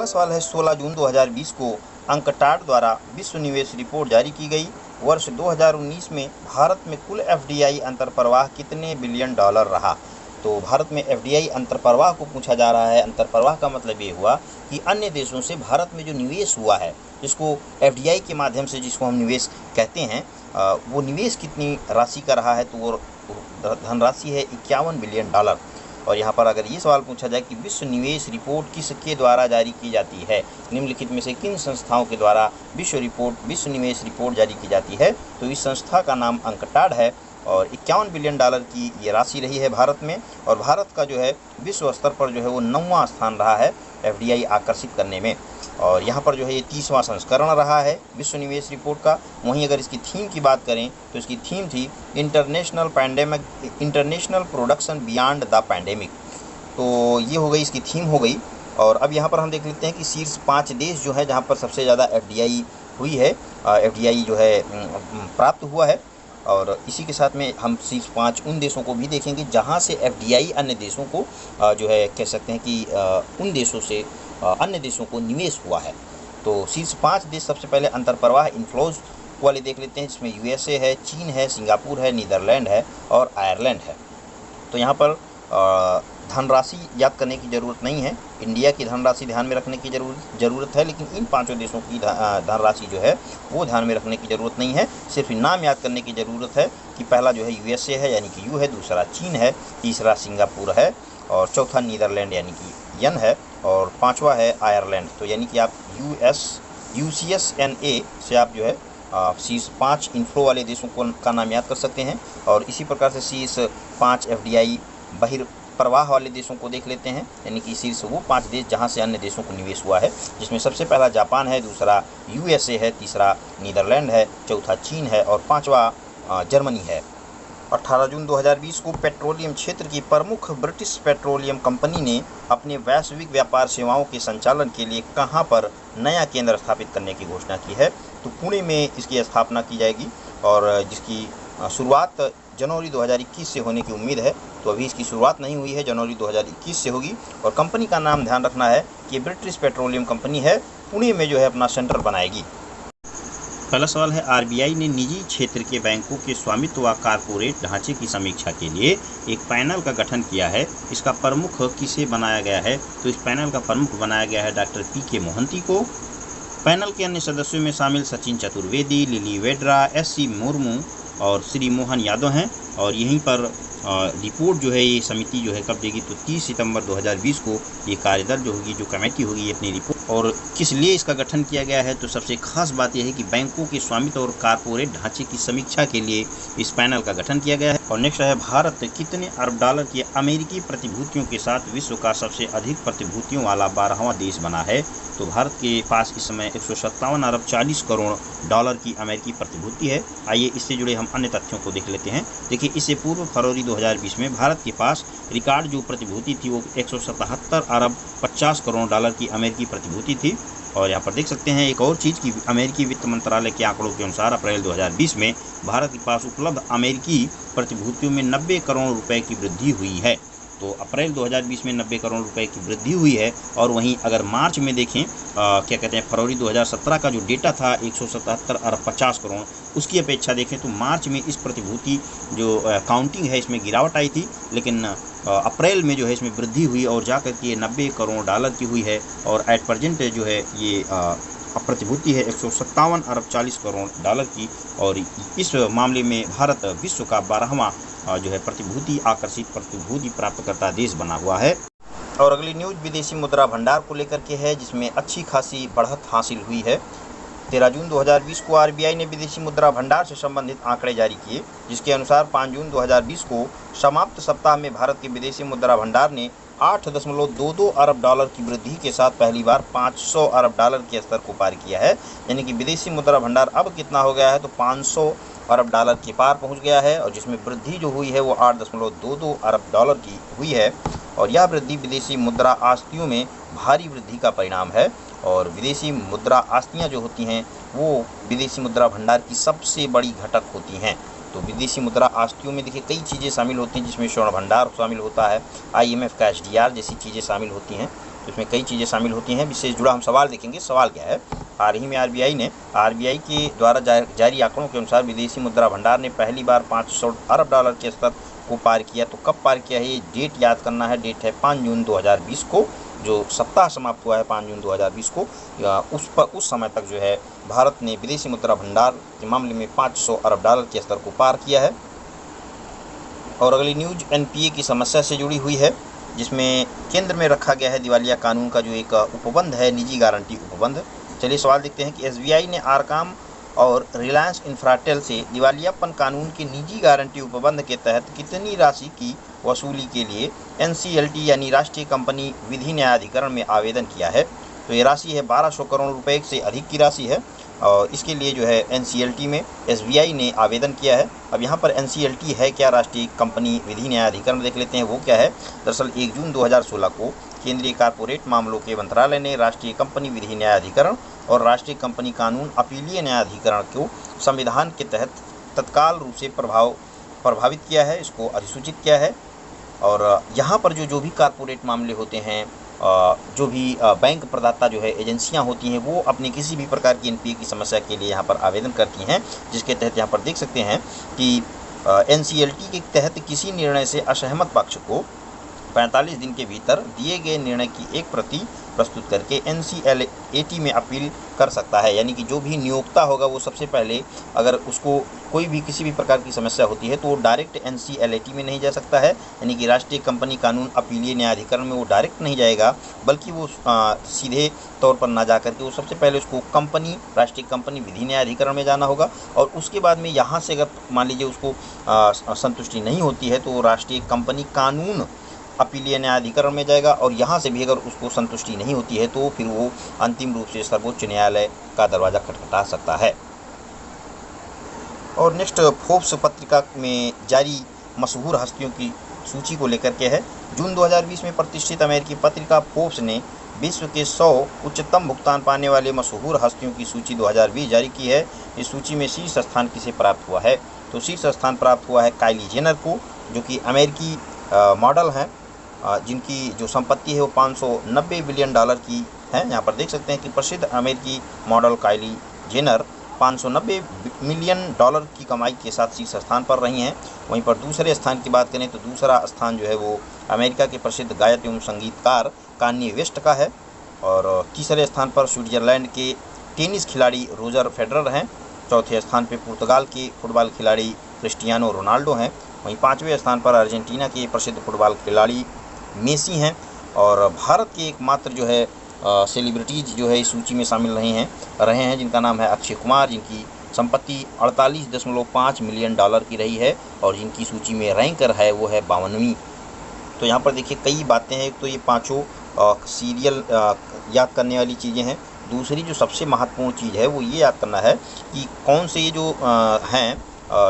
अगला सवाल है 16 जून 2020 को अंकटाड द्वारा विश्व निवेश रिपोर्ट जारी की गई। वर्ष 2019 में भारत में कुल एफडीआई अंतर्प्रवाह कितने बिलियन डॉलर रहा? तो भारत में एफडीआई अंतर्प्रवाह को पूछा जा रहा है। अंतर्प्रवाह का मतलब ये हुआ कि अन्य देशों से भारत में जो निवेश हुआ है, जिसको एफडीआई के माध्यम से जिसको हम निवेश कहते हैं, वो निवेश कितनी राशि का रहा है, तो वो धनराशि है 51 बिलियन डॉलर। और यहाँ पर अगर ये सवाल पूछा जाए कि विश्व निवेश रिपोर्ट किसके द्वारा जारी की जाती है, निम्नलिखित में से किन संस्थाओं के द्वारा विश्व निवेश रिपोर्ट जारी की जाती है, तो इस संस्था का नाम अंकटाड है और 51 बिलियन डॉलर की ये राशि रही है भारत में। और भारत का जो है विश्व स्तर पर जो है वो 9वां स्थान रहा है एफडीआई आकर्षित करने में। और यहाँ पर जो है ये 30वां संस्करण रहा है विश्व निवेश रिपोर्ट का। वहीं अगर इसकी थीम की बात करें तो इसकी थीम थी international production beyond the pandemic. तो ये हो गई, इसकी थीम हो गई। और अब यहाँ पर हम देख लेते हैं कि शीर्ष 5 देश जो है जहाँ पर सबसे ज़्यादा एफडीआई हुई है, एफडीआई जो है प्राप्त हुआ है। और इसी के साथ में हम शीर्ष 5 उन देशों को भी देखेंगे जहाँ से एफडीआई अन्य देशों को जो है कह सकते हैं कि उन देशों से अन्य देशों को निवेश हुआ है। तो शीर्ष 5 देश सबसे पहले अंतर्प्रवाह इनफ्लोज वाले देख लेते हैं, जिसमें यूएसए है, चीन है, सिंगापुर है, नीदरलैंड है और आयरलैंड है। तो यहाँ पर धनराशि याद करने की ज़रूरत नहीं है, इंडिया की धनराशि ध्यान में रखने की ज़रूरत है, लेकिन इन 5 देशों की धनराशि जो है वो ध्यान में रखने की ज़रूरत नहीं है। सिर्फ नाम याद करने की ज़रूरत है कि पहला जो है यूएसए है यानी कि यू है, दूसरा चीन है, तीसरा सिंगापुर है और चौथा नीदरलैंड यानी कि यन है और 5वां है आयरलैंड। तो यानी कि आप UCSNA से आप जो है शीर्ष 5 इन्फ्लो वाले देशों का नाम याद कर सकते हैं। और इसी प्रकार से शीर्ष 5 एफडीआई बहिर्प्रवाह वाले देशों को देख लेते हैं, यानी कि शीर्ष वो 5 देश जहां से अन्य देशों को निवेश हुआ है, जिसमें सबसे पहला जापान है, दूसरा यूएसए है, तीसरा नीदरलैंड है, चौथा चीन है और 5वां जर्मनी है। 18 जून 2020 को पेट्रोलियम क्षेत्र की प्रमुख ब्रिटिश पेट्रोलियम कंपनी ने अपने वैश्विक व्यापार सेवाओं के संचालन के लिए कहां पर नया केंद्र स्थापित करने की घोषणा की है? तो पुणे में इसकी स्थापना की जाएगी और जिसकी शुरुआत जनवरी 2021 से होने की उम्मीद है। तो अभी इसकी शुरुआत नहीं हुई है, जनवरी 2021 से होगी। और कंपनी का नाम ध्यान रखना है कि ब्रिटिश पेट्रोलियम कंपनी है, पुणे में जो है अपना सेंटर बनाएगी। पहला सवाल है, आरबीआई ने निजी क्षेत्र के बैंकों के स्वामित्व व कारपोरेट ढांचे की समीक्षा के लिए एक पैनल का गठन किया है। इसका प्रमुख किसे बनाया गया है? तो इस पैनल का प्रमुख बनाया गया है डॉक्टर PK मोहंती को। पैनल के अन्य सदस्यों में शामिल सचिन चतुर्वेदी, लिली वेड्रा, SC मुर्मू और श्री मोहन यादव हैं। और यहीं पर रिपोर्ट जो है ये समिति जो है कब देगी? तो 30 सितंबर 2020 को ये कार्यदल जो होगी, जो कमेटी होगी, ये अपनी रिपोर्ट। और किस लिए इसका गठन किया गया है? तो सबसे खास बात यह है कि बैंकों के स्वामित्व और कारपोरेट ढांचे की समीक्षा के लिए इस पैनल का गठन किया गया है। और नेक्स्ट है, भारत कितने अरब डॉलर की अमेरिकी प्रतिभूतियों के साथ विश्व का सबसे अधिक प्रतिभूतियों वाला 12वां देश बना है? तो भारत के पास इस समय 157 अरब 40 करोड़ डॉलर की अमेरिकी प्रतिभूति है। आइए इससे जुड़े हम अन्य तथ्यों को देख लेते हैं। देखिए, इससे पूर्व फरवरी 2020 में भारत के पास रिकॉर्ड जो प्रतिभूति थी वो 177 अरब 50 करोड़ डॉलर की अमेरिकी प्रतिभूति थी। और यहाँ पर देख सकते हैं एक और चीज़ कि अमेरिकी वित्त मंत्रालय के आंकड़ों के अनुसार अप्रैल 2020 में भारत के पास उपलब्ध अमेरिकी प्रतिभूतियों में 90 करोड़ रुपए की वृद्धि हुई है। तो अप्रैल 2020 में 90 करोड़ रुपए की वृद्धि हुई है। और वहीं अगर मार्च में देखें, क्या कहते हैं, फरवरी 2017 का जो डेटा था 177 अरब 50 करोड़, उसकी अपेक्षा देखें तो मार्च में इस प्रतिभूति जो काउंटिंग है इसमें गिरावट आई थी, लेकिन अप्रैल में जो है इसमें वृद्धि हुई और जाकर के 90 करोड़ डॉलर की हुई है। और एट प्रेजेंट जो है ये प्रतिभूति है 157 अरब 40 करोड़ डॉलर की। और इस मामले में भारत विश्व का 12वां जो है प्रतिभूति प्राप्तकर्ता देश बना हुआ है। और अगली न्यूज़ विदेशी मुद्रा भंडार को लेकर के है, जिसमें अच्छी खासी बढ़त हासिल हुई है। 13 जून 2020 को आरबीआई ने विदेशी मुद्रा भंडार से संबंधित आंकड़े जारी किए, जिसके अनुसार 5 जून 2020 को समाप्त सप्ताह में भारत के विदेशी मुद्रा भंडार ने 8.22 अरब डॉलर की वृद्धि के साथ पहली बार 500 अरब डॉलर के स्तर को पार किया है। यानी कि विदेशी मुद्रा भंडार अब कितना हो गया है? तो 500 अरब डॉलर के पार पहुंच गया है। और जिसमें वृद्धि जो हुई है वो 8.22 अरब डॉलर की हुई है। और यह वृद्धि विदेशी मुद्रा आस्तियों में भारी वृद्धि का परिणाम है। और विदेशी मुद्रा आस्तियाँ जो होती हैं वो विदेशी मुद्रा भंडार की सबसे बड़ी घटक होती हैं। तो विदेशी मुद्रा आस्तियों में देखिए कई चीज़ें शामिल होती हैं, जिसमें स्वर्ण भंडार शामिल होता है, IMF का SDR जैसी चीज़ें शामिल होती हैं। तो इसमें कई चीज़ें शामिल होती हैं। इससे जुड़ा हम सवाल देखेंगे। सवाल क्या है, हाल ही में आरबीआई के द्वारा जारी आंकड़ों के अनुसार विदेशी मुद्रा भंडार ने पहली बार $500 अरब के स्तर को पार किया। तो कब पार किया है, ये डेट याद करना है। डेट है 5 जून 2020 को, जो सप्ताह समाप्त हुआ है 5 जून 2020 को। उस समय तक जो है भारत ने विदेशी मुद्रा भंडार के मामले में $500 अरब के स्तर को पार किया है। और अगली न्यूज एनपीए की समस्या से जुड़ी हुई है, जिसमें केंद्र में रखा गया है दिवालिया कानून का जो एक उपबंध है, निजी गारंटी उपबंध। चलिए सवाल देखते हैं कि एसबीआई ने आरकाम और रिलायंस इंफ्राटेल से दिवालियापन कानून के निजी गारंटी उपबंध के तहत कितनी राशि की वसूली के लिए एनसीएलटी यानी राष्ट्रीय कंपनी विधि न्यायाधिकरण में आवेदन किया है। तो ये राशि है 1200 करोड़ रुपए से अधिक की राशि है, और इसके लिए जो है एनसीएलटी में एसबीआई ने आवेदन किया है। अब यहाँ पर एनसीएलटी है क्या, राष्ट्रीय कंपनी विधि न्यायाधिकरण देख लेते हैं वो क्या है। दरअसल 1 जून 2016 को केंद्रीय कारपोरेट मामलों के मंत्रालय ने राष्ट्रीय कंपनी विधि न्यायाधिकरण और राष्ट्रीय कंपनी कानून अपीलीय न्यायाधिकरण को संविधान के तहत तत्काल रूप से प्रभावित किया है, इसको अधिसूचित किया है। और यहाँ पर जो भी कारपोरेट मामले होते हैं, जो भी बैंक प्रदाता जो है एजेंसियां होती हैं, वो अपने किसी भी प्रकार की एनपीए की समस्या के लिए यहाँ पर आवेदन करती हैं, जिसके तहत यहाँ पर देख सकते हैं कि एनसीएलटी के तहत किसी निर्णय से असहमत पक्ष को 45 दिन के भीतर दिए गए निर्णय की एक प्रति प्रस्तुत करके एनसीएलटी में अपील कर सकता है। यानी कि जो भी नियोक्ता होगा वो सबसे पहले, अगर उसको कोई भी किसी भी प्रकार की समस्या होती है तो वो डायरेक्ट एनसीएलटी में नहीं जा सकता है, यानी कि राष्ट्रीय कंपनी कानून अपीलीय न्यायाधिकरण में वो डायरेक्ट नहीं जाएगा, बल्कि वो सीधे तौर पर ना जा करके वो सबसे पहले उसको राष्ट्रीय कंपनी विधि न्यायाधिकरण में जाना होगा। और उसके बाद में यहाँ से अगर मान लीजिए उसको संतुष्टि नहीं होती है तो राष्ट्रीय कंपनी कानून अपीलीय न्यायाधिकरण में जाएगा, और यहाँ से भी अगर उसको संतुष्टि नहीं होती है तो फिर वो अंतिम रूप से सर्वोच्च न्यायालय का दरवाज़ा खटखटा सकता है। और नेक्स्ट फोर्ब्स पत्रिका में जारी मशहूर हस्तियों की सूची को लेकर के है। जून 2020 में प्रतिष्ठित अमेरिकी पत्रिका फोर्ब्स ने विश्व के 100 उच्चतम भुगतान पाने वाले मशहूर हस्तियों की सूची 2020 जारी की है। इस सूची में शीर्ष स्थान किसे प्राप्त हुआ है, तो शीर्ष स्थान प्राप्त हुआ है काइली जेनर को, जो कि अमेरिकी मॉडल हैं, जिनकी जो संपत्ति है वो $590 बिलियन की है। यहाँ पर देख सकते हैं कि प्रसिद्ध अमेरिकी मॉडल काइली जेनर $590 मिलियन की कमाई के साथ शीर्ष स्थान पर रही हैं। वहीं पर दूसरे स्थान की बात करें तो दूसरा स्थान जो है वो अमेरिका के प्रसिद्ध गायक एवं संगीतकार कान्ये वेस्ट का है, और तीसरे स्थान पर स्विट्जरलैंड के टेनिस खिलाड़ी रोजर फेडरर हैं। चौथे स्थान पर पुर्तगाल के फुटबॉल खिलाड़ी क्रिस्टियानो रोनाल्डो हैं। वहीं 5वें स्थान पर अर्जेंटीना के प्रसिद्ध फुटबॉल खिलाड़ी मेसी हैं। और भारत के एकमात्र जो है सेलिब्रिटीज़ जो है इस सूची में शामिल रहे हैं, जिनका नाम है अक्षय कुमार, जिनकी संपत्ति $48.5 मिलियन की रही है, और जिनकी सूची में रैंकर है वो है 52वीं। तो यहाँ पर देखिए कई बातें हैं। एक तो ये पाँचों सीरियल याद करने वाली चीज़ें हैं। दूसरी जो सबसे महत्वपूर्ण चीज़ है वो ये याद करना है कि कौन से ये जो हैं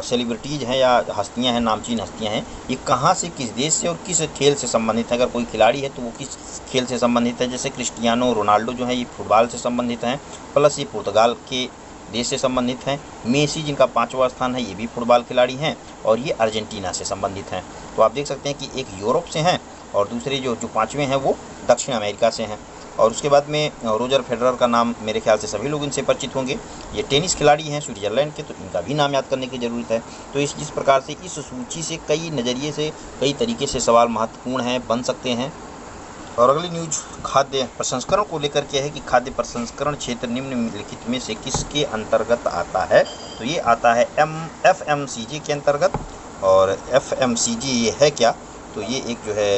सेलिब्रिटीज़ हैं या हस्तियां हैं, नामचीन हस्तियां हैं, ये कहाँ से, किस देश से और किस खेल से संबंधित हैं। अगर कोई खिलाड़ी है तो वो किस खेल से संबंधित है। जैसे क्रिस्टियानो रोनाल्डो जो है ये फुटबॉल से संबंधित हैं, प्लस ये पुर्तगाल के देश से संबंधित हैं। मेसी जिनका 5वां स्थान है ये भी फुटबॉल खिलाड़ी हैं, और ये अर्जेंटीना से संबंधित हैं। तो आप देख सकते हैं कि एक यूरोप से हैं और दूसरे जो 5वें हैं वो दक्षिण अमेरिका से हैं। और उसके बाद में रोजर फेडरर का नाम मेरे ख्याल से सभी लोग इनसे परिचित होंगे। ये टेनिस खिलाड़ी हैं स्विट्जरलैंड के, तो इनका भी नाम याद करने की ज़रूरत है। तो इस प्रकार से इस सूची से कई नज़रिए से, कई तरीके से सवाल महत्वपूर्ण हैं, बन सकते हैं। और अगली न्यूज खाद्य प्रसंस्करण को लेकर के है कि खाद्य प्रसंस्करण क्षेत्र निम्नलिखित में से किसके अंतर्गत आता है। तो ये आता है FMCG के अंतर्गत। और FMCG ये है क्या, तो ये एक जो है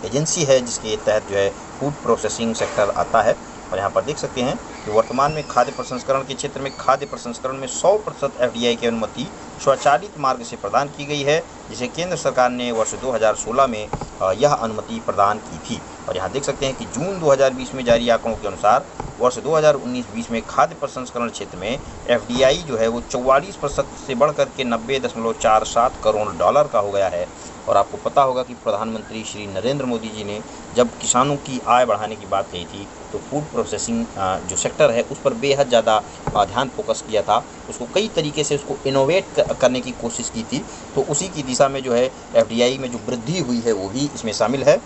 एजेंसी है जिसके तहत जो है फूड प्रोसेसिंग सेक्टर आता है। और यहाँ पर देख सकते हैं कि वर्तमान में खाद्य प्रसंस्करण के क्षेत्र में खाद्य प्रसंस्करण में 100% FDI की अनुमति स्वचालित मार्ग से प्रदान की गई है, जिसे केंद्र सरकार ने वर्ष 2016 में यह अनुमति प्रदान की थी। और यहाँ देख सकते हैं कि जून 2020 में जारी आंकड़ों के अनुसार वर्ष 2019-20 में खाद्य प्रसंस्करण क्षेत्र में FDI जो है वो 44% से बढ़कर के $90.47 करोड़ का हो गया है। और आपको पता होगा कि प्रधानमंत्री श्री नरेंद्र मोदी जी ने जब किसानों की आय बढ़ाने की बात कही थी तो फूड प्रोसेसिंग जो सेक्टर है उस पर बेहद ज़्यादा ध्यान फोकस किया था। उसको कई तरीके से उसको इनोवेट करने की कोशिश की थी। तो उसी की दिशा में जो है FDI में जो वृद्धि हुई है वो भी इसमें शामिल है।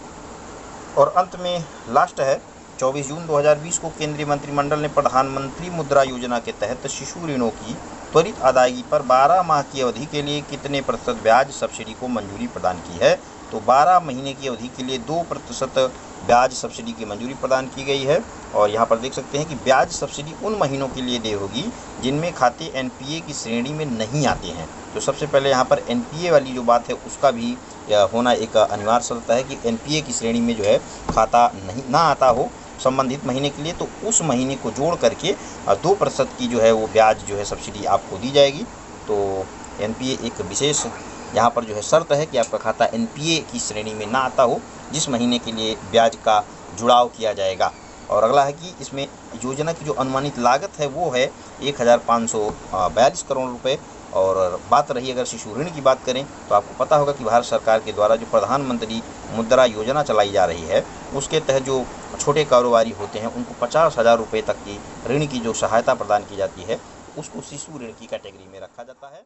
और अंत में लास्ट है 24 जून 2020 को केंद्रीय मंत्रिमंडल ने प्रधानमंत्री मुद्रा योजना के तहत शिशु ऋणों की त्वरित अदायगी पर 12 माह की अवधि के लिए कितने प्रतिशत ब्याज सब्सिडी को मंजूरी प्रदान की है। तो 12 महीने की अवधि के लिए 2% ब्याज सब्सिडी की मंजूरी प्रदान की गई है। और यहाँ पर देख सकते हैं कि ब्याज सब्सिडी उन महीनों के लिए देय होगी जिनमें खाते एनपीए की श्रेणी में नहीं आते हैं। तो सबसे पहले यहाँ पर एनपीए वाली जो बात है उसका भी होना एक अनिवार्य शर्त है कि एनपीए की श्रेणी में जो है खाता ना आता हो संबंधित महीने के लिए, तो उस महीने को जोड़ करके 2% की जो है वो ब्याज जो है सब्सिडी आपको दी जाएगी। तो एनपीए एक विशेष यहाँ पर जो है शर्त है कि आपका खाता एनपीए की श्रेणी में ना आता हो जिस महीने के लिए ब्याज का जुड़ाव किया जाएगा। और अगला है कि इसमें योजना की जो अनुमानित लागत है वो है 1542 करोड़ रुपए। और बात रही अगर शिशु ऋण की बात करें तो आपको पता होगा कि भारत सरकार के द्वारा जो प्रधानमंत्री मुद्रा योजना चलाई जा रही है उसके तहत जो छोटे कारोबारी होते हैं उनको 50,000 रुपये तक की ऋण की जो सहायता प्रदान की जाती है उसको शिशु ऋण की कैटेगरी में रखा जाता है।